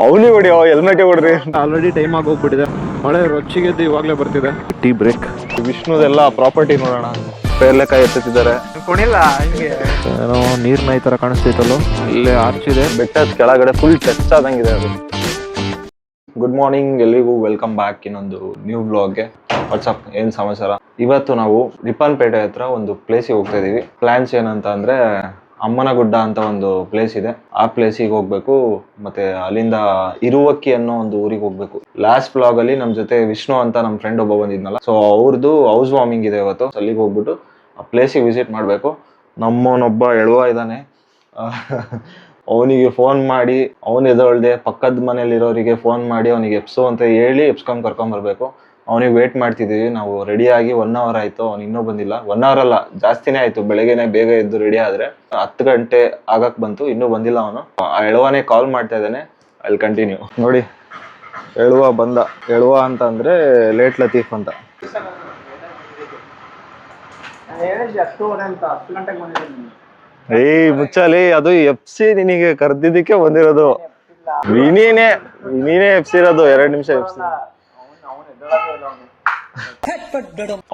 ಅವನಿ ಹೊಡಿ helmet ಹೊಡ್ರಿ. Already time ಆಗಿ ಹೋಗ್ಬಿಟ್ಟಿದೆ, ಮಳೆ ರೊಚ್ಚಿಗೆದ್ದು ಇವಾಗಲೇ ಬರ್ತಿದೆ. Tea break. ವಿಷ್ಣುದೆಲ್ಲ ಪ್ರಾಪರ್ಟಿ ನೋಡೋಣ. ಪೇರ್ಲೆಕಾಯಿ ಎತ್ತಿದ್ದಾರೆ. ಏನೋ ನೀರ್ನ ಈ ತರ ಕಾಣಿಸ್ತೈತಲ್ಲ, ಇಲ್ಲೇ ಆರ್ಚ್ ಇದೆ. ಬೆಟ್ಟದ ಕೆಳಗಡೆ ಫುಲ್ ಟಚ್ ಆದಂಗಿದೆ ಅದು. ಗುಡ್ ಮಾರ್ನಿಂಗ್ ಎಲ್ರಿಗೂ, ವೆಲ್ಕಮ್ ಬ್ಯಾಕ್ ಇನ್ನೊಂದು ನ್ಯೂ ವ್ಲಾಗ್ಗೆ. ವಾಟ್ಸಪ್ ಏನ್ ಸಮಾಚಾರ? ಇವತ್ತು ನಾವು ರಿಪ್ಪನ್ಪೇಟೆ ಹತ್ರ ಒಂದು ಪ್ಲೇಸಿಗೆ ಹೋಗ್ತಾ ಇದೀವಿ. ಪ್ಲಾನ್ಸ್ ಏನಂತ ಅಂದ್ರೆ ಅಮ್ಮನಗುಡ್ಡ ಅಂತ ಒಂದು ಪ್ಲೇಸ್ ಇದೆ, ಆ ಪ್ಲೇಸಿಗೆ ಹೋಗ್ಬೇಕು. ಮತ್ತೆ ಅಲ್ಲಿಂದ ಇರುವಕ್ಕಿ ಅನ್ನೋ ಒಂದು ಊರಿಗೆ ಹೋಗ್ಬೇಕು. ಲಾಸ್ಟ್ ಬ್ಲಾಗ್ ಅಲ್ಲಿ ನಮ್ ಜೊತೆ ವಿಷ್ಣು ಅಂತ ನಮ್ ಫ್ರೆಂಡ್ ಒಬ್ಬ ಬಂದಿದ್ನಲ್ಲ, ಸೊ ಅವ್ರದ್ದು ಹೌಸ್ ವಾರ್ಮಿಂಗ್ ಇದೆ ಇವತ್ತು. ಅಲ್ಲಿಗೆ ಹೋಗ್ಬಿಟ್ಟು ಆ ಪ್ಲೇಸಿಗೆ ವಿಸಿಟ್ ಮಾಡ್ಬೇಕು. ನಮ್ಮನೊಬ್ಬ ಎಳುವ ಇದ್ದಾನೆ, ಅವನಿಗೆ ಫೋನ್ ಮಾಡಿ ಅವನು ಎದೊಳ್ದೆ ಪಕ್ಕದ ಮನೇಲಿ ಇರೋರಿಗೆ ಫೋನ್ ಮಾಡಿ ಅವನಿಗೆ ಎಪ್ಸು ಅಂತ ಹೇಳಿ ಎಪ್ಸ್ಕೊಂಡ್ ಕರ್ಕೊಂಡ್ ಬರ್ಬೇಕು. ಅವನಿಗೆ ವೇಟ್ ಮಾಡ್ತಿದೀವಿ ನಾವು. ರೆಡಿ ಆಗಿ 1 hour ಆಯ್ತು, ಅವ್ನು ಇನ್ನೂ ಬಂದಿಲ್ಲ. 1 hour ಅಲ್ಲ, ಜಾಸ್ತಿನೇ ಆಯ್ತು. ಬೆಳಗ್ಗೆನೆ ಬೇಗ ಎದ್ದು ರೆಡಿ ಆದ್ರೆ 10 ಗಂಟೆ ಆಗಕ್ ಬಂತು, ಇನ್ನೂ ಬಂದಿಲ್ಲ ಅವನು. ಆ ಎಳುವನೇ ಕಾಲ್ ಮಾಡ್ತಾ ಇದ್ದಾನೆ. ಅಲ್ಲಿ ಕಂಟಿನ್ಯೂ ನೋಡಿ. ಎಳುವ ಬಂದ. ಎಳುವ ಅಂತ ಅಂದ್ರೆ ಲೇಟ್ ಲತೀಫ್ ಅಂತ. ಏಯ್ ಮುಚ್ಚಾಲಿ, ಅದು ಎಫ್ಸಿ ನಿನಗೆ ಕರ್ದಿದ್ದಕ್ಕೆ ಬಂದಿರೋದು. ನೀನೇ ಎಫ್ಸಿ ಇರೋದು. 2 ನಿಮಿಷ ಎಫ್ಸಿ.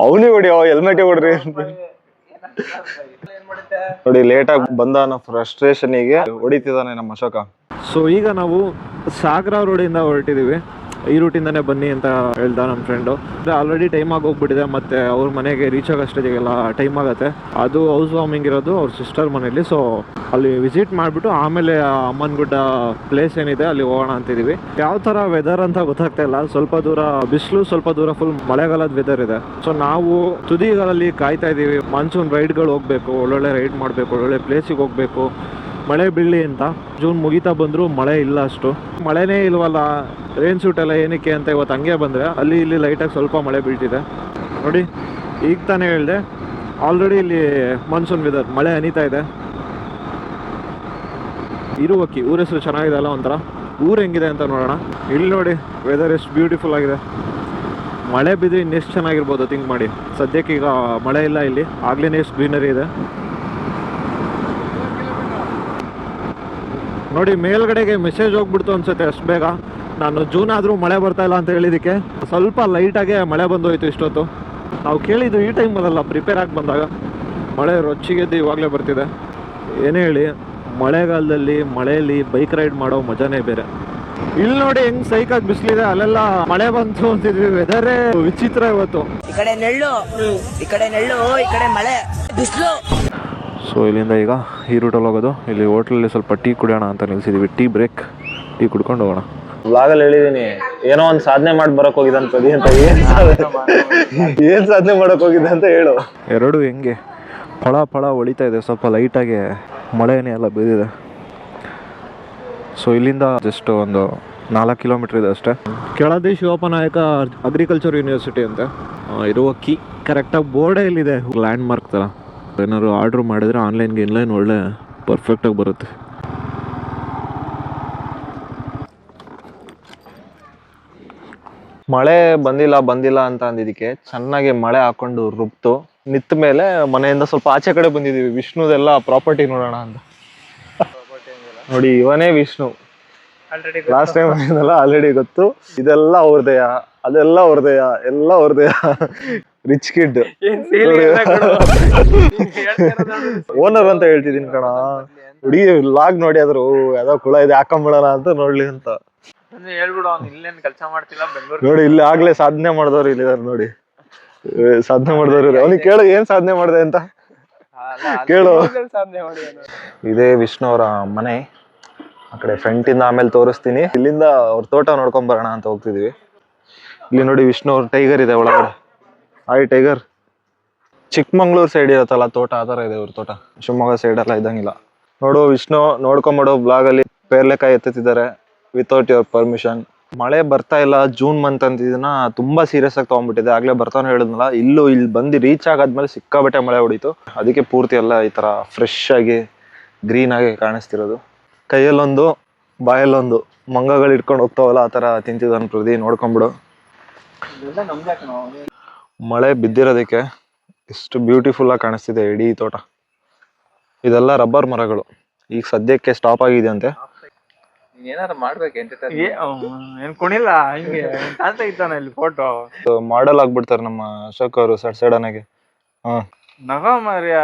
ಅವನಿ ಹೊಡಿ ಹೆಲ್ಮೆಟ್ ಹೊಡ್ರಿ. ನೋಡಿ ಲೇಟ್ ಆಗಿ ಬಂದ ಅನ್ನೋ ಫ್ರಸ್ಟ್ರೇಷನ್ಗೆ ಹೊಡಿತಿದ್ದಾನೆ ನಮ್ಮ ಅಶೋಕ. ಸೊ ಈಗ ನಾವು ಸಾಗರ ರೋಡಿಂದ ಹೊರಟಿದೀವಿ. ಈ ರೂಟಿಂದಾನೇ ಬನ್ನಿ ಅಂತ ಹೇಳ್ದ ನಮ್ಮ ಫ್ರೆಂಡು. ಆಲ್ರೆಡಿ ಟೈಮ್ ಆಗಿ ಹೋಗ್ಬಿಟ್ಟಿದೆ, ಮತ್ತೆ ಅವ್ರ ಮನೆಗೆ ರೀಚ್ ಆಗೋಷ್ಟೊತ್ತಿಗೆಲ್ಲ ಟೈಮ್ ಆಗುತ್ತೆ. ಅದು ಹೌಸ್ ವಾರ್ಮಿಂಗ್ ಇರೋದು ಅವ್ರ ಸಿಸ್ಟರ್ ಮನೇಲಿ. ಸೊ ಅಲ್ಲಿ ವಿಸಿಟ್ ಮಾಡಿಬಿಟ್ಟು ಆಮೇಲೆ ಅಮ್ಮನಗುಡ್ಡ ಪ್ಲೇಸ್ ಏನಿದೆ ಅಲ್ಲಿ ಹೋಗೋಣ ಅಂತಿದೀವಿ. ಯಾವ ಥರ ವೆದರ್ ಅಂತ ಗೊತ್ತಾಗ್ತಾ ಇಲ್ಲ. ಸ್ವಲ್ಪ ದೂರ ಬಿಸಿಲು, ಸ್ವಲ್ಪ ದೂರ ಫುಲ್ ಮಳೆಗಾಲದ ವೆದರ್ ಇದೆ. ಸೊ ನಾವು ತುದಿಗಳಲ್ಲಿ ಕಾಯ್ತಾ ಇದ್ದೀವಿ. ಮಾನ್ಸೂನ್ ರೈಡ್ಗಳು ಹೋಗ್ಬೇಕು, ಒಳ್ಳೊಳ್ಳೆ ರೈಡ್ ಮಾಡಬೇಕು, ಒಳ್ಳೊಳ್ಳೆ ಪ್ಲೇಸಿಗೆ ಹೋಗ್ಬೇಕು, ಮಳೆ ಬೀಳಲಿ ಅಂತ. ಜೂನ್ ಮುಗಿತಾ ಬಂದರೂ ಮಳೆ ಇಲ್ಲ, ಅಷ್ಟು ಮಳೆನೇ ಇಲ್ವಲ್ಲ. ರೈನ್ ಸೂಟ್ ಎಲ್ಲ ಏನಕ್ಕೆ ಅಂತ ಇವತ್ತು ಹಂಗೆ ಬಂದರೆ ಅಲ್ಲಿ ಇಲ್ಲಿ ಲೈಟಾಗಿ ಸ್ವಲ್ಪ ಮಳೆ ಬೀಳ್ತಿದೆ ನೋಡಿ. ಈಗ ತಾನೇ ಹೇಳಿದೆ, ಆಲ್ರೆಡಿ ಇಲ್ಲಿ ಮಾನ್ಸೂನ್ ವೆದರ್, ಮಳೆ ಹನಿತಾ ಇದೆ. ಇರುವಕ್ಕಿ ಊರ ಹೆಸರು ಚೆನ್ನಾಗಿದೆ ಅಲ್ಲ, ಒಂಥರ. ಊರು ಹೆಂಗಿದೆ ಅಂತ ನೋಡೋಣ. ಇಲ್ಲಿ ನೋಡಿ ವೆದರ್ ಎಷ್ಟು ಬ್ಯೂಟಿಫುಲ್ ಆಗಿದೆ. ಮಳೆ ಬಿದ್ದರೆ ಇನ್ನೆಷ್ಟು ಚೆನ್ನಾಗಿರ್ಬೋದು ಥಿಂಕ್ ಮಾಡಿ. ಸದ್ಯಕ್ಕೆ ಈಗ ಮಳೆ ಇಲ್ಲ ಇಲ್ಲಿ, ಆಗ್ಲೇ ಎಷ್ಟು ಗ್ರೀನರಿ ಇದೆ ನೋಡಿ. ಮೇಲ್ಗಡೆಗೆ ಮೆಸೇಜ್ ಹೋಗ್ಬಿಡ್ತು ಅನ್ಸುತ್ತೆ ಅಷ್ಟು ಬೇಗ. ನಾನು ಜೂನ್ ಆದರೂ ಮಳೆ ಬರ್ತಾ ಇಲ್ಲ ಅಂತ ಹೇಳಿದ್ದಕ್ಕೆ ಸ್ವಲ್ಪ ಲೈಟಾಗೆ ಮಳೆ ಬಂದೋಯ್ತು ಇಷ್ಟೊತ್ತು. ನಾವು ಕೇಳಿದ್ದು ಈ ಟೈಮಲ್ಲ, ಪ್ರಿಪೇರ್ ಆಗಿ ಬಂದಾಗ. ಮಳೆ ರೊಚ್ಚಿಗೆದ್ದು ಇವಾಗಲೇ ಬರ್ತಿದೆ. ಏನೇ ಹೇಳಿ, ಮಳೆಗಾಲದಲ್ಲಿ ಮಳೆಯಲ್ಲಿ ಬೈಕ್ ರೈಡ್ ಮಾಡೋ ಮಜಾನೇ ಬೇರೆ. ಇಲ್ಲಿ ನೋಡಿ ಹೆಂಗ್ ಸೈಕಾಗಿ ಬಿಸಿಲಿದೆ, ಅಲ್ಲೆಲ್ಲ ಮಳೆ ಬಂತು ಅಂತಿದ್ವಿ. ವೆದರೇ ವಿಚಿತ್ರ ಇವತ್ತು. ಈ ಕಡೆ ನೆಳ್ಳು, ಈ ಕಡೆ ನೆಳ್ಳು, ಈ ಕಡೆ ಮಳೆ, ಬಿಸಿಲು. ಸೊ ಇಲ್ಲಿಂದ ಈಗ ಈ ರೂಟಲ್ಲಿ ಹೋಗೋದು. ಇಲ್ಲಿ ಹೋಟ್ಲಲ್ಲಿ ಸ್ವಲ್ಪ ಟೀ ಕುಡಿಯೋಣ ಅಂತ ನಿಲ್ಸಿದೀವಿ. Tea break. ಟೀ ಕುಡ್ಕೊಂಡು ಹೋಗೋಣ. ವ್ಲಾಗಲ್ಲಿ ಹೇಳಿದೀನಿ, ಏನೋ ಒಂದು ಸಾಧನೆ ಮಾಡಿ ಬರಕ್ ಹೋಗಿದ್ದ ಅಂತ. ಏನ್ ಸಾಧನೆ ಮಾಡಕ್ ಹೋಗಿದ್ದೆ ಅಂತ ಹೇಳು. ಎರಡು ಹೆಂಗೆ ಫಳ ಫಳ ಹೊಳಿತಾ ಇದೆ, ಸ್ವಲ್ಪ ಲೈಟಾಗಿ ಮಳೆನೇ ಎಲ್ಲ ಬಿದ್ದಿದೆ. ಸೊ ಇಲ್ಲಿಂದ ಜಸ್ಟ್ ಒಂದು 4 ಕಿಲೋಮೀಟರ್ ಇದೆ ಅಷ್ಟೇ. ಕೆಳದಿ ಶಿವಪ್ಪನಾಯಕ ಅಗ್ರಿಕಲ್ಚರ್ ಯೂನಿವರ್ಸಿಟಿ ಅಂತ ಇರುವಕ್ಕಿ. ಕರೆಕ್ಟಾಗಿ ಬೋರ್ಡೇ ಇಲ್ಲಿದೆ, ಲ್ಯಾಂಡ್ ಮಾರ್ಕ್ ಥರ. ಏನಾದ್ರು ಆರ್ಡ್ರ್ ಮಾಡಿದರೆ ಆನ್ಲೈನ್ಗೆ ಇನ್ಲೈನ್ ಒಳ್ಳೆ ಪರ್ಫೆಕ್ಟಾಗಿ ಬರುತ್ತೆ. ಮಳೆ ಬಂದಿಲ್ಲ ಅಂತ ಅಂದಿದ್ದಕ್ಕೆ ಚೆನ್ನಾಗಿ ಮಳೆ ಹಾಕೊಂಡು ರುಬ್ತು ನಿಂತ ಮೇಲೆ ಮನೆಯಿಂದ ಸ್ವಲ್ಪ ಆಚೆ ಕಡೆ ಬಂದಿದೀವಿ. ವಿಷ್ಣುದೆಲ್ಲ ಪ್ರಾಪರ್ಟಿ ನೋಡೋಣ ಅಂತ. ನೋಡಿ ಇವನೇ ವಿಷ್ಣು. ಲಾಸ್ಟ್ ಟೈಮ್ ಬಂದಿದ್ದಲ್ಲ, ಆಲ್ರೆಡಿ ಗೊತ್ತು. ಇದೆಲ್ಲ ಅವ್ರದೆಯ, ಅದೆಲ್ಲ ಅವ್ರದೆಯ, ಎಲ್ಲ ಅವ್ರದೆಯ. ರಿಚ್ ಕಿಡ್ ಓನರ್ ಅಂತ ಹೇಳ್ತಿದೀನಿ ಕಣ. ಹುಡುಗಿ ಲಾಗ್ ನೋಡಿ ಆದ್ರು ಯಾವ್ದೋ ಕುಳ ಇದೆ ಹಾಕೊಂಬಿಡೋಣ ಅಂತ ನೋಡ್ಲಿ ಅಂತ ನೋಡಿ. ಇಲ್ಲಿ ಆಗ್ಲೇ ಸಾಧನೆ ಮಾಡಿದವ್ರು ಇಲ್ಲಿದಾರೆ ನೋಡಿ. ಸಾಧನೆ ಮಾಡಿದವ್ರು. ಅವ್ನಿಗೆ ಕೇಳು, ಏನ್ ಸಾಧನೆ ಮಾಡಿದೆ ಅಂತ ಕೇಳು. ಇದೇ ವಿಷ್ಣು ಅವರ ಮನೆ. ಆ ಕಡೆ ಫ್ರಂಟ್ ಇಂದ ಆಮೇಲೆ ತೋರಿಸ್ತೀನಿ. ಇಲ್ಲಿಂದ ಅವ್ರ ತೋಟ ನೋಡ್ಕೊಂಡ್ ಬರೋಣ ಅಂತ ಹೋಗ್ತಿದೀವಿ. ಇಲ್ಲಿ ನೋಡಿ ವಿಷ್ಣು ಅವ್ರ ಟೈಗರ್ ಇದೆ ಒಳಗಡೆ. Hi tiger. ಚಿಕ್ಕಮಂಗ್ಳೂರ್ ಸೈಡ್ ಇರತ್ತಲ್ಲ ತೋಟ, ಆ ತರ ಇದೆ ಇವ್ರ ತೋಟ. ಶಿವಮೊಗ್ಗ ಸೈಡ್ ಎಲ್ಲ ಇದ್ದಂಗಿಲ್ಲ. ನೋಡು ವಿಷ್ಣು, ನೋಡ್ಕೊಂಬಿಡು. ಬ್ಲಾಗ್ ಅಲ್ಲಿ ಪೇರ್ಲೆಕಾಯಿ ಎತ್ತುತ್ತಿದ್ದಾರೆ ವಿತೌಟ್ ಯುವರ್ ಪರ್ಮಿಷನ್. ಮಳೆ ಬರ್ತಾ ಇಲ್ಲ, ಜೂನ್ ಮಂತ್ ಅಂತ ಇದನ್ನ ತುಂಬಾ ಸೀರಿಯಸ್ ಆಗಿ ತಗೊಂಡ್ಬಿಟ್ಟಿದೆ. ಆಗ್ಲೇ ಬರ್ತಾನೆ ಹೇಳಿದ್ನಲ್ಲ, ಇಲ್ಲಿ ಬಂದು ರೀಚ್ ಆಗಾದ್ಮೇಲೆ ಸಿಕ್ಕಾಬಟ್ಟೆ ಮಳೆ ಹೊಡಿತು. ಅದಕ್ಕೆ ಪೂರ್ತಿ ಎಲ್ಲ ಈ ತರ ಫ್ರೆಶ್ ಆಗಿ ಗ್ರೀನ್ ಆಗಿ ಕಾಣಿಸ್ತಿರೋದು. ಕೈಯಲ್ಲೊಂದು ಬಾಯಲ್ಲೊಂದು ಮಂಗಗಳು ಇಟ್ಕೊಂಡು ಹೋಗ್ತಾವಲ್ಲ, ಆ ತರ ತಿಂತಿದ್ದಾನೆ ಪ್ರದಿ. ನೋಡ್ಕೊಂಬಿಡು. ಮಳೆ ಬಿದ್ದಿರೋದಕ್ಕೆ ಎಷ್ಟು ಬ್ಯೂಟಿಫುಲ್ ಆಗಿ ಕಾಣಿಸ್ತಿದೆ ಇಡೀ ತೋಟ. ಇದೆಲ್ಲ ರಬ್ಬರ್ ಮರಗಳು. ಈಗ ಸದ್ಯಕ್ಕೆ ಸ್ಟಾಪ್ ಆಗಿದೆ ಅಂತೆ. ಏನಾರು ಮಾಡ್ಬೇಕು ಏನ್ ಕುಣಿಲ್ಲ ಹಿಂಗೆ ಕಾಣ್ತಾ ಇತ್ತಾನ ಇಲ್ಲಿ ಫೋಟೋ ಮಾಡಲ್ ಆಗ್ಬಿಡ್ತಾರೆ ನಮ್ಮ ಅಶೋಕ್ ಅವರು ಸಡನ್ನಾಗಿ. ಹಾ ನಗ ಮಾರ್ಯ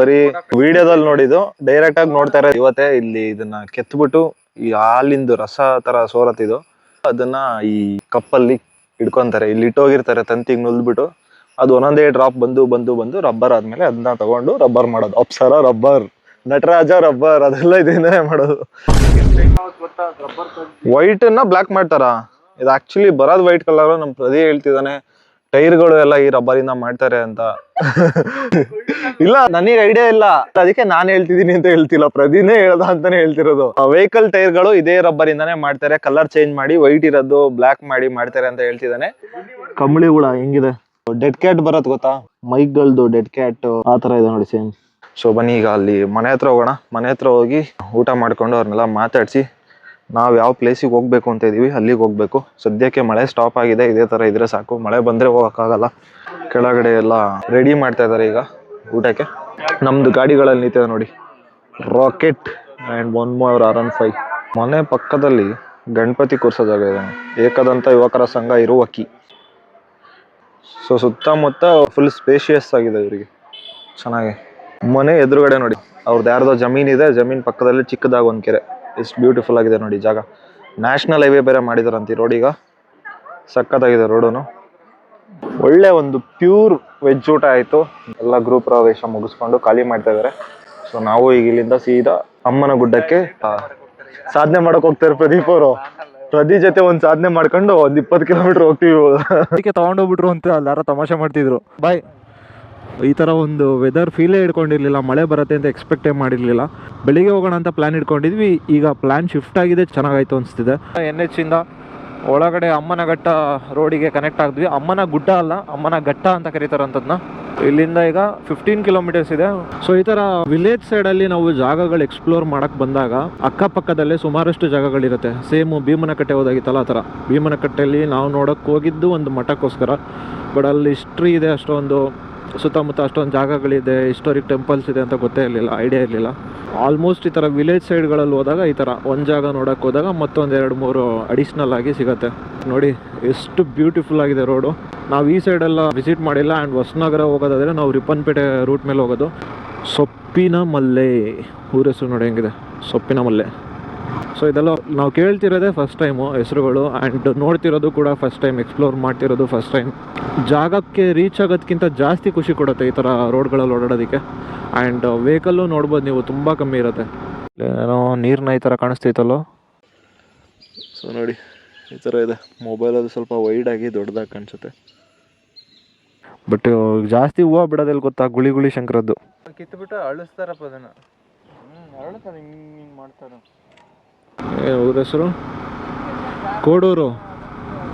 ಬರೀ ವಿಡಿಯೋದಲ್ಲಿ ನೋಡಿದ್ದು, ಡೈರೆಕ್ಟ್ ಆಗಿ ನೋಡ್ತಾ ಇರೋ ಇವತ್ತೇ ಇಲ್ಲಿ ಇದನ್ನ ಕೆತ್ಬಿಟ್ಟು ಈ ಹಾಲಿಂದು ರಸ ತರ ಸೋರತ್ತಿದು ಅದನ್ನ ಈ ಕಪ್ಪಲ್ಲಿ ಇಟ್ಕೊಂತಾರೆ, ಇಲ್ಲಿ ಇಟ್ಟೋಗಿರ್ತಾರೆ ತಂತಿಗೆ ನುಲ್ದ್ಬಿಟ್ಟು. ಅದು ಒಂದೊಂದೇ ಡ್ರಾಪ್ ಬಂದು ರಬ್ಬರ್ ಆದ್ಮೇಲೆ ಅದನ್ನ ತಗೊಂಡು ರಬ್ಬರ್ ಮಾಡೋದು. ಅಪ್ಸರ ರಬ್ಬರ್, ನಟರಾಜ ರಬ್ಬರ್, ಅದೆಲ್ಲ ಇದರಿಂದನೇ ಮಾಡೋದು. ವೈಟ್ ಅನ್ನ ಬ್ಲಾಕ್ ಮಾಡ್ತಾರ. ಇದು ಆಕ್ಚುಲಿ ಬರೋದ್ ವೈಟ್ ಕಲರ್. ನಮ್ ಪ್ರದಿ ಹೇಳ್ತಿದ್ದಾನೆ ಟೈರ್ಗಳು ಎಲ್ಲ ಈ ರಬ್ಬರ್ ಇಂದ ಮಾಡ್ತಾರೆ ಅಂತ. ಇಲ್ಲ, ನನಗೆ ಐಡಿಯಾ ಇಲ್ಲ, ಅದಕ್ಕೆ ನಾನ್ ಹೇಳ್ತಿದೀನಿ ಅಂತ ಹೇಳ್ತಿಲ್ಲ, ಪ್ರದಿನೇ ಹೇಳ್ದ ಅಂತಾನೆ ಹೇಳ್ತಿರೋದು. ವೆಹಿಕಲ್ ಟೈರ್ಗಳು ಇದೇ ರಬ್ಬರ್ ಇಂದಾನೆ ಮಾಡ್ತಾರೆ, ಕಲರ್ ಚೇಂಜ್ ಮಾಡಿ ವೈಟ್ ಇರೋದು ಬ್ಲಾಕ್ ಮಾಡಿ ಮಾಡ್ತಾರೆ ಅಂತ ಹೇಳ್ತಿದ್ದಾನೆ. ಕಂಬಳಿಗಳ ಹೆಂಗಿದೆ, ಡೆಡ್ ಕ್ಯಾಟ್ ಬರತ್ ಗೊತ್ತಾ, ಮೈಕ್ಗಳದು ಡೆಡ್ ಕ್ಯಾಟ್ ಆ ತರ ಇದೆ ನೋಡಿ ಸೇಮ್. ಸೊ ಬನ್ನಿ ಈಗ ಅಲ್ಲಿ ಮನೆ ಹತ್ರ ಹೋಗೋಣ. ಮನೆ ಹತ್ರ ಹೋಗಿ ಊಟ ಮಾಡ್ಕೊಂಡು ಅವ್ರನ್ನೆಲ್ಲ ಮಾತಾಡ್ಸಿ ನಾವ್ ಯಾವ ಪ್ಲೇಸಿಗೆ ಹೋಗ್ಬೇಕು ಅಂತ ಇದೀವಿ ಅಲ್ಲಿಗೆ ಹೋಗ್ಬೇಕು. ಸದ್ಯಕ್ಕೆ ಮಳೆ ಸ್ಟಾಪ್ ಆಗಿದೆ, ಇದೇ ತರ ಇದ್ರೆ ಸಾಕು. ಮಳೆ ಬಂದ್ರೆ ಹೋಗಕ್ಕಾಗಲ್ಲ. ಕೆಳಗಡೆ ಎಲ್ಲ ರೆಡಿ ಮಾಡ್ತಾ ಇದಾರೆ ಈಗ ಊಟಕ್ಕೆ. ನಮ್ದು ಗಾಡಿಗಳಲ್ಲಿ ನಿಂತಿದೆ ನೋಡಿ, ರಾಕೆಟ್ ಅಂಡ್ 1 R15. ಮನೆ ಪಕ್ಕದಲ್ಲಿ ಗಣಪತಿ ಕೂರ್ಸೋ ಜಾಗ ಇದೆ, ಏಕದಂತ ಯುವಕರ ಸಂಘ ಇರುವಕ್ಕಿ. ಸೊ ಸುತ್ತಮುತ್ತ ಫುಲ್ ಸ್ಪೇಷಿಯಸ್ ಆಗಿದೆ ಇವರಿಗೆ, ಚೆನ್ನಾಗಿ. ಮನೆ ಎದುರುಗಡೆ ನೋಡಿ ಅವ್ರದ್ದು ಯಾರ್ದೋ ಜಮೀನ್ ಇದೆ, ಜಮೀನ್ ಪಕ್ಕದಲ್ಲಿ ಚಿಕ್ಕದಾಗ ಒಂದ್ ಕೆರೆ. ಎಷ್ಟು ಬ್ಯೂಟಿಫುಲ್ ಆಗಿದೆ ನೋಡಿ ಜಾಗ. ನ್ಯಾಷನಲ್ ಹೈವೇ ಬೇರೆ ಮಾಡಿದಾರಂತ ರೋಡ್. ಈಗ ಸಖತ್ತಾಗಿದೆ ರೋಡುನು. ಒಳ್ಳೆ ಒಂದು ಪ್ಯೂರ್ ವೆಜ್ ಊಟ ಆಯ್ತು. ಎಲ್ಲ ಗ್ರೂಪ್ ಪ್ರವೇಶ ಮುಗಿಸ್ಕೊಂಡು ಖಾಲಿ ಮಾಡ್ತಾ ಇದಾರೆ. ಸೊ ನಾವು ಈಗ ಇಲ್ಲಿಂದ ಸೀದಾ ಅಮ್ಮನ ಗುಡ್ಡಕ್ಕೆ ಸಾಧನೆ ಮಾಡಕ್ ಹೋಗ್ತಾರೆ ಪ್ರದೀಪ್ ಅವರು. ಪ್ರದಿ ಜೊತೆ ಒಂದ್ ಸಾಧನೆ ಮಾಡ್ಕೊಂಡು 20 ಕಿಲೋಮೀಟರ್ ಹೋಗ್ತೀವಿ. ಅದಕ್ಕೆ ತಗೊಂಡೋಗ್ಬಿಟ್ರು ಅಂತ ಎಲ್ಲಾರ ತಮಾಷೆ ಮಾಡ್ತಿದ್ರು. ಬಾಯ್, ಈ ಥರ ಒಂದು ವೆದರ್ ಫೀಲೇ ಇಟ್ಕೊಂಡಿರ್ಲಿಲ್ಲ, ಮಳೆ ಬರುತ್ತೆ ಅಂತ ಎಕ್ಸ್ಪೆಕ್ಟೇ ಮಾಡಿರಲಿಲ್ಲ. ಬೆಳಿಗ್ಗೆ ಹೋಗೋಣ ಅಂತ ಪ್ಲ್ಯಾನ್ ಇಟ್ಕೊಂಡಿದ್ವಿ, ಈಗ ಪ್ಲ್ಯಾನ್ ಶಿಫ್ಟ್ ಆಗಿದೆ, ಚೆನ್ನಾಗಾಯ್ತು ಅನಿಸ್ತಿದೆ. NH ಇಂದ ಒಳಗಡೆ ಅಮ್ಮನಘಟ್ಟ ರೋಡಿಗೆ ಕನೆಕ್ಟ್ ಆಗಿದ್ವಿ. ಅಮ್ಮನ ಗುಡ್ಡ ಅಲ್ಲ, ಅಮ್ಮನ ಘಟ್ಟ ಅಂತ ಕರೀತಾರಂಥದ್ನ. ಇಲ್ಲಿಂದ ಈಗ 15 ಕಿಲೋಮೀಟರ್ಸ್ ಇದೆ. ಸೊ ಈ ಥರ ವಿಲೇಜ್ ಸೈಡಲ್ಲಿ ನಾವು ಜಾಗಗಳು ಎಕ್ಸ್ಪ್ಲೋರ್ ಮಾಡೋಕ್ಕೆ ಬಂದಾಗ ಅಕ್ಕಪಕ್ಕದಲ್ಲೇ ಸುಮಾರಷ್ಟು ಜಾಗಗಳಿರುತ್ತೆ. ಸೇಮು ಭೀಮನಕಟ್ಟೆ ಹೋದಾಗಿತ್ತಲ್ಲ ಆ ಥರ. ಭೀಮನಕಟ್ಟೆಯಲ್ಲಿ ನಾವು ನೋಡೋಕ್ಕೆ ಹೋಗಿದ್ದು ಒಂದು ಮಠಕ್ಕೋಸ್ಕರ, ಬಟ್ ಅಲ್ಲಿ ಹಿಸ್ಟ್ರಿ ಇದೆ ಅಷ್ಟೊಂದು, ಸುತ್ತಮುತ್ತ ಅಷ್ಟೊಂದು ಜಾಗಗಳಿದೆ, ಹಿಸ್ಟೋರಿಕ್ ಟೆಂಪಲ್ಸ್ ಇದೆ ಅಂತ ಗೊತ್ತೇ ಇರಲಿಲ್ಲ, ಐಡಿಯಾ ಇರಲಿಲ್ಲ. ಆಲ್ಮೋಸ್ಟ್ ಈ ಥರ ವಿಲೇಜ್ ಸೈಡ್ಗಳಲ್ಲಿ ಹೋದಾಗ ಈ ಥರ ಒಂದು ಜಾಗ ನೋಡೋಕ್ಕೆ ಹೋದಾಗ ಮತ್ತೊಂದು 2-3 ಅಡಿಷ್ನಲ್ ಆಗಿ ಸಿಗುತ್ತೆ. ನೋಡಿ ಎಷ್ಟು ಬ್ಯೂಟಿಫುಲ್ ಆಗಿದೆ ರೋಡು. ನಾವು ಈ ಸೈಡೆಲ್ಲ ವಿಸಿಟ್ ಮಾಡಿಲ್ಲ. ಆ್ಯಂಡ್ ಹೊಸನಗರ ಹೋಗೋದಾದರೆ ನಾವು ರಿಪ್ಪನ್ಪೇಟೆ ರೂಟ್ ಮೇಲೆ ಹೋಗೋದು. ಸೊಪ್ಪಿನ ಮಲ್ಲೆ ಊರ ಹೆಸರು ನೋಡಿ ಹೆಂಗಿದೆ, ಸೊಪ್ಪಿನ ಮಲ್ಲೆ. ಸೊ ಇದೆಲ್ಲ ನಾವು ಕೇಳ್ತಿರೋದೇ ಫಸ್ಟ್ ಟೈಮು ಹೆಸರುಗಳು, ಆ್ಯಂಡ್ ನೋಡ್ತಿರೋದು ಕೂಡ ಫಸ್ಟ್ ಟೈಮ್, ಎಕ್ಸ್ಪ್ಲೋರ್ ಮಾಡ್ತಿರೋದು ಫಸ್ಟ್ ಟೈಮ್. ಜಾಗಕ್ಕೆ ರೀಚ್ ಆಗೋದಕ್ಕಿಂತ ಜಾಸ್ತಿ ಖುಷಿ ಕೊಡುತ್ತೆ ಈ ಥರ ರೋಡ್ಗಳಲ್ಲಿ ಓಡಾಡೋದಕ್ಕೆ. ಆ್ಯಂಡ್ ವೆಹಿಕಲ್ಲು ನೋಡ್ಬೋದು ನೀವು, ತುಂಬ ಕಮ್ಮಿ ಇರುತ್ತೆ. ಏನೋ ನೀರನ್ನ ಈ ಥರ ಕಾಣಿಸ್ತೈತಲ್ಲೋ. ಸೊ ನೋಡಿ ಈ ಥರ ಇದೆ. ಮೊಬೈಲಲ್ಲಿ ಸ್ವಲ್ಪ ವೈಡಾಗಿ ದೊಡ್ಡದಾಗಿ ಕಾಣಿಸುತ್ತೆ, ಬಟ್ ಜಾಸ್ತಿ ಹೂವು ಬಿಡೋದೆಲ್ಲಿ ಗೊತ್ತಾ, ಗುಳಿ ಗುಳಿ ಶಂಕರದ್ದು. ಕಿತ್ಬಿಟ್ಟು ಅಳಿಸ್ತಾರಪ್ಪ ಅದನ್ನ. ಅಳಿಸ್ತಾರೆ, ಹಿಂಗೆ ಮಾಡ್ತಾರೆ. ಊರ ಹೆಸರು ಕೋಡೂರು.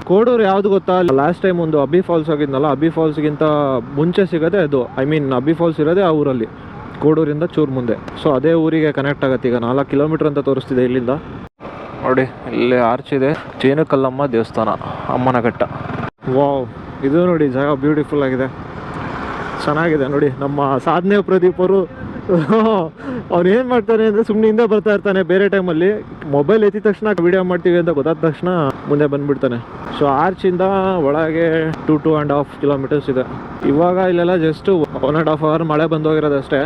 ಕೋಡೂರು ಯಾವುದು ಗೊತ್ತಾ, ಲಾಸ್ಟ್ ಟೈಮ್ ಒಂದು ಅಬ್ಬಿ ಫಾಲ್ಸ್ ಆಗಿದ್ನಲ್ಲ, ಅಬ್ಬಿ ಫಾಲ್ಸ್ಗಿಂತ ಮುಂಚೆ ಸಿಗೋದೆ ಅದು. ಅಬ್ಬಿ ಫಾಲ್ಸ್ ಇರೋದೇ ಆ ಊರಲ್ಲಿ, ಕೋಡೂರಿಂದ ಚೂರು ಮುಂದೆ. ಸೊ ಅದೇ ಊರಿಗೆ ಕನೆಕ್ಟ್ ಆಗುತ್ತೆ. ಈಗ 4 ಕಿಲೋಮೀಟರ್ ಅಂತ ತೋರಿಸ್ತಿದೆ ಇಲ್ಲಿಂದ. ನೋಡಿ ಇಲ್ಲೇ ಆರ್ಚ್ ಇದೆ, ಚೇನುಕಲ್ಲಮ್ಮ ದೇವಸ್ಥಾನ, ಅಮ್ಮನಘಟ್ಟ. ವಾವ್, ಇದು ನೋಡಿ ಜಾಗ ಬ್ಯೂಟಿಫುಲ್ ಆಗಿದೆ, ಚೆನ್ನಾಗಿದೆ ನೋಡಿ. ನಮ್ಮ ಸಾಧನೆ ಪ್ರದೀಪ್ ಅವರು ಅವ್ನು ಏನು ಮಾಡ್ತಾನೆ ಅಂದರೆ ಸುಮ್ಮನೆ ಹಿಂದೆ ಬರ್ತಾ ಇರ್ತಾನೆ. ಬೇರೆ ಟೈಮಲ್ಲಿ ಮೊಬೈಲ್ ಎತ್ತಿದ ತಕ್ಷಣ ವಿಡಿಯೋ ಮಾಡ್ತೀವಿ ಅಂತ ಗೊತ್ತಾದ ತಕ್ಷಣ ಮುಂದೆ ಬಂದುಬಿಡ್ತಾನೆ. ಸೊ ಆರ್ಚಿಂದ ಒಳಗೆ 2.5 ಕಿಲೋಮೀಟರ್ಸ್ ಇದೆ. ಇವಾಗ ಇಲ್ಲೆಲ್ಲ ಜಸ್ಟ್ 1.5 ಅವರ್ ಮಳೆ ಬಂದೋಗಿರೋದಷ್ಟೇ.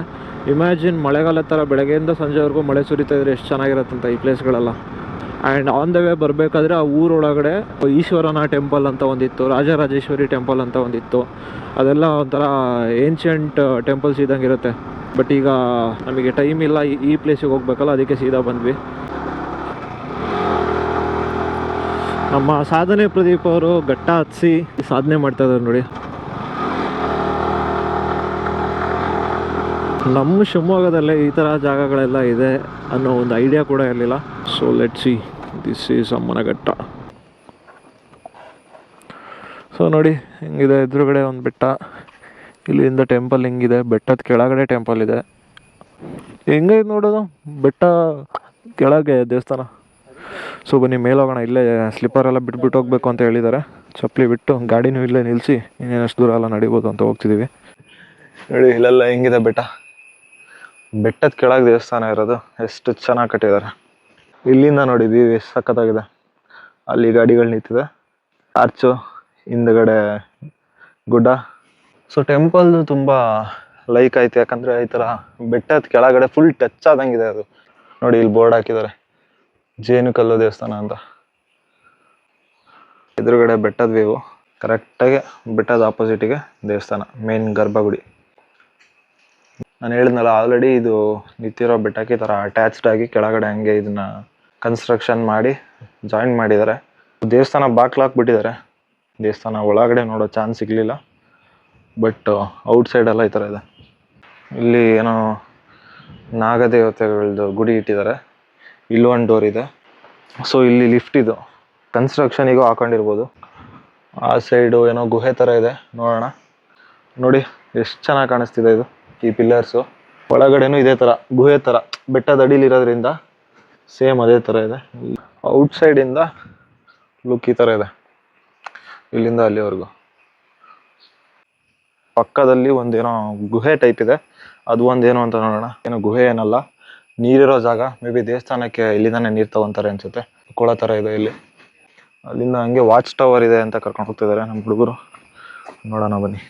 ಇಮ್ಯಾಜಿನ್ ಮಳೆಗಾಲದ ಥರ ಬೆಳಗ್ಗೆಯಿಂದ ಸಂಜೆವರೆಗೂ ಮಳೆ ಸುರಿತಾ ಇದ್ರೆ ಎಷ್ಟು ಚೆನ್ನಾಗಿರತ್ತಂತ ಈ ಪ್ಲೇಸ್ಗಳೆಲ್ಲ. ಆ್ಯಂಡ್ ಆನ್ ದ ವೇ ಬರಬೇಕಾದ್ರೆ ಆ ಊರೊಳಗಡೆ ಈಶ್ವರನ ಟೆಂಪಲ್ ಅಂತ ಒಂದಿತ್ತು, ರಾಜರಾಜೇಶ್ವರಿ ಟೆಂಪಲ್ ಅಂತ ಒಂದಿತ್ತು. ಅದೆಲ್ಲ ಒಂಥರ ಏನ್ಷಿಯಂಟ್ ಟೆಂಪಲ್ಸ್ ಇದ್ದಂಗೆ ಇರುತ್ತೆ. ಬಟ್ ಈಗ ನಮಗೆ ಟೈಮ್ ಇಲ್ಲ, ಈ ಪ್ಲೇಸಿಗೆ ಹೋಗ್ಬೇಕಲ್ಲ, ಅದಕ್ಕೆ ಸೀದಾ ಬಂದ್ವಿ. ನಮ್ಮ ಸಾಧನೆ ಪ್ರದೀಪ್ ಅವರು ಘಟ್ಟ ಹತ್ಸಿ ಸಾಧನೆ ಮಾಡ್ತಾ ಇದ್ದಾರೆ ನೋಡಿ. ನಮ್ಮ ಶಿವಮೊಗ್ಗದಲ್ಲೇ ಈ ಥರ ಜಾಗಗಳೆಲ್ಲ ಇದೆ ಅನ್ನೋ ಒಂದು ಐಡಿಯಾ ಕೂಡ ಇರಲಿಲ್ಲ. So let's see, this is Ammanaghatta. So ನೋಡಿ ಹಿಂಗಿದೆ, ಎದುರುಗಡೆ ಒಂದು ಬೆಟ್ಟ, ಇಲ್ಲಿಂದ ಟೆಂಪಲ್ ಹಿಂಗಿದೆ, ಬೆಟ್ಟದ ಕೆಳಗಡೆ ಟೆಂಪಲ್ ಇದೆ. ಹೆಂಗೆ ನೋಡೋದು, ಬೆಟ್ಟ ಕೆಳಗೆ ದೇವಸ್ಥಾನ. ಸೊ ಬನ್ನಿ ಮೇಲೆ ಹೋಗೋಣ. ಇಲ್ಲೇ ಸ್ಲಿಪ್ಪರೆಲ್ಲ ಬಿಟ್ಬಿಟ್ಟು ಹೋಗ್ಬೇಕು ಅಂತ ಹೇಳಿದ್ದಾರೆ. ಚಪ್ಪಲಿ ಬಿಟ್ಟು ಗಾಡಿನೂ ಇಲ್ಲೇ ನಿಲ್ಲಿಸಿ ಇನ್ನೇನಷ್ಟು ದೂರ ಎಲ್ಲ ನಡಿಬೋದು ಅಂತ ಹೋಗ್ತಿದ್ದೀವಿ. ನೋಡಿ ಇಲ್ಲೆಲ್ಲ ಹೆಂಗಿದೆ ಬೆಟ್ಟ, ಬೆಟ್ಟದ ಕೆಳಗೆ ದೇವಸ್ಥಾನ ಇರೋದು, ಎಷ್ಟು ಚೆನ್ನಾಗಿ ಕಟ್ಟಿದ್ದಾರೆ. ಇಲ್ಲಿಂದ ನೋಡಿ ವ್ಯೂ ಎಷ್ಟು ಸಖತ್ತಾಗಿದೆ. ಅಲ್ಲಿ ಗಾಡಿಗಳು ನಿಂತಿದೆ, ಆರ್ಚು ಹಿಂದ್ಗಡೆ ಗುಡ್ಡ. ಸೊ ಟೆಂಪಲ್ ತುಂಬ ಲೈಕ್ ಆಯ್ತು, ಯಾಕಂದರೆ ಈ ಥರ ಬೆಟ್ಟದ ಕೆಳಗಡೆ ಫುಲ್ ಟಚ್ ಆದಂಗಿದೆ ಅದು. ನೋಡಿ ಇಲ್ಲಿ ಬೋರ್ಡ್ ಹಾಕಿದ್ದಾರೆ, ಜೇನುಕಲ್ಲು ದೇವಸ್ಥಾನ ಅಂತ. ಎದುರುಗಡೆ ಬೆಟ್ಟದ ವ್ಯೂ, ಕರೆಕ್ಟಾಗಿ ಬೆಟ್ಟದ ಆಪೋಸಿಟಿಗೆ ದೇವಸ್ಥಾನ, ಮೇನ್ ಗರ್ಭಗುಡಿ. ನಾನು ಹೇಳಿದ್ನಲ್ಲ ಆಲ್ರೆಡಿ ಇದು ನಿಂತಿರೋ ಬೆಟ್ಟಕ್ಕೆ ಈ ಥರ ಅಟ್ಯಾಚ್ಡ್ ಆಗಿ ಕೆಳಗಡೆ ಹಂಗೆ ಇದನ್ನ ಕನ್ಸ್ಟ್ರಕ್ಷನ್ ಮಾಡಿ ಜಾಯಿನ್ ಮಾಡಿದ್ದಾರೆ. ದೇವಸ್ಥಾನ ಬಾಕ್ಲಾಕ್ಬಿಟ್ಟಿದ್ದಾರೆ, ದೇವಸ್ಥಾನ ಒಳಗಡೆ ನೋಡೋ ಚಾನ್ಸ್ ಸಿಗಲಿಲ್ಲ. ಬಟ್ ಔಟ್ಸೈಡೆಲ್ಲ ಈ ಥರ ಇದೆ. ಇಲ್ಲಿ ಏನೋ ನಾಗದೇವತೆಗಳದ್ದು ಗುಡಿ ಇಟ್ಟಿದ್ದಾರೆ. ಇಲ್ಲೊಂದು ಡೋರ್ ಇದೆ. ಸೊ ಇಲ್ಲಿ ಲಿಫ್ಟ್ ಇದು, ಕನ್ಸ್ಟ್ರಕ್ಷನಿಗೂ ಹಾಕೊಂಡಿರ್ಬೋದು. ಆ ಸೈಡು ಏನೋ ಗುಹೆ ಥರ ಇದೆ, ನೋಡೋಣ. ನೋಡಿ ಎಷ್ಟು ಚೆನ್ನಾಗಿ ಕಾಣಿಸ್ತಿದೆ ಇದು, ಈ ಪಿಲ್ಲರ್ಸು. ಒಳಗಡೆನೂ ಇದೇ ಥರ ಗುಹೆ ಥರ ಬೆಟ್ಟದ ಅಡಿಲಿರೋದ್ರಿಂದ ಸೇಮ್ ಅದೇ ಥರ ಇದೆ. ಔಟ್ಸೈಡಿಂದ ಲುಕ್ ಈ ಥರ ಇದೆ, ಇಲ್ಲಿಂದ ಅಲ್ಲಿವರೆಗೂ. ಪಕ್ಕದಲ್ಲಿ ಒಂದೇನೋ ಗುಹೆ ಟೈಪ್ ಇದೆ, ಅದು ಒಂದೇನು ಅಂತ ನೋಡೋಣ. ಏನೋ ಗುಹೆ ಏನಲ್ಲ, ನೀರಿರೋ ಜಾಗ. ಮೇ ಬಿ ದೇವಸ್ಥಾನಕ್ಕೆ ಇಲ್ಲಿಂದಾನೆ ನೀರು ತಗೊತಾರೆ ಅನ್ಸುತ್ತೆ. ಕೊಳ ಥರ ಇದೆ ಇಲ್ಲಿ. ಅಲ್ಲಿಂದ ಹಂಗೆ ವಾಚ್ ಟವರ್ ಇದೆ ಅಂತ ಕರ್ಕೊಂಡು ಹೋಗ್ತಿದ್ದಾರೆ ನಮ್ಮ ಹುಡುಗರು. ನೋಡೋಣ ಬನ್ನಿ.